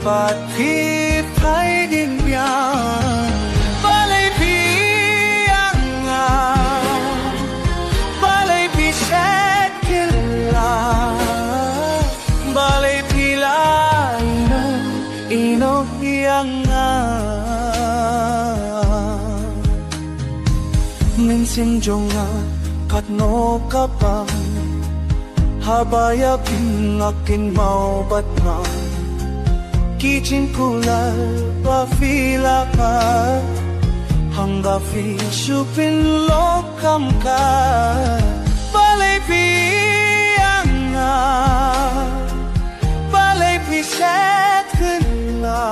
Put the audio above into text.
bạt khi thấy điên biang ba lấy phi ang ba lấy phi xét thiên la ba lấy phi la ino biang mình xin jong kat no kapang habaya pin akin mau bat nga kitchen cooler ba fila ka hangga fi supin lokam ka balay pi anga balay pi set kun la